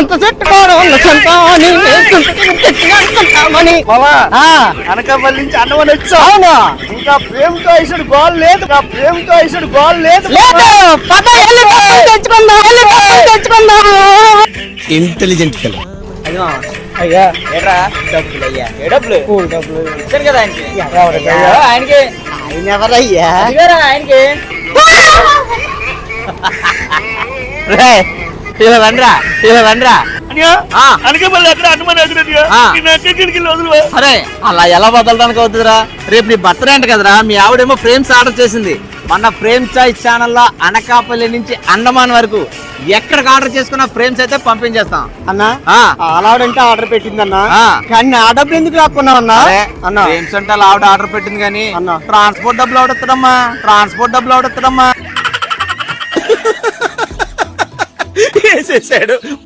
సంత చెట్టుకోవడం ఉన్న సంతామని అనకాపల్లి నుంచి అన్నమని వచ్చావు. అవును ఇంకా ప్రేమతో ఇసుడు గోల్ లేదు, ప్రేమతో ఇసుడు గోల్ లేదు. లేదు పద వెళ్ళి డబ్బులు తెచ్చుకుందాం. Intelligent fellow. అయ్యా ఏట్రా డబ్బులు అయ్యా ఏ డబ్బులు కూల్ డబ్బులు ఇచ్చాను కదా ఆయనకి. ఆయనకి ఆయనకి ఆయన ఎవరయ్యా అడిగారా ఆయనకి. ఇలా రండ్రా. అనకాపల్లి ఎక్కడ అన్నమని వదిలేదు. అరే అలా ఎలా వదలడానికి అవుతుందిరా? రేపు నీ బర్త్డే అంట కదరా. మీ ఆవిడేమో ఫ్రేమ్స్ ఆర్డర్ చేసింది. మన ఫ్రేమ్ చాయిస్ ఛానల్లో అనకాపల్లి నుంచి అండమాన్ వరకు ఎక్కడికి ఆర్డర్ చేసుకున్న ఫ్రేమ్స్ అయితే పంపించేస్తాం అన్నా. అలాడంటే ఆర్డర్ పెట్టిందన్నా, ఆ. కానీ నా డబ్బులు ఎందుకు రాకున్నావు అన్నా? అన్నా ఫ్రేమ్స్ అంటే అలా ఆవిడ ఆర్డర్ పెట్టింది కానీ అన్నా. ట్రాన్స్పోర్ట్ డబ్బులు ఆవిడెత్తడమ్మా. వేసేసాడు.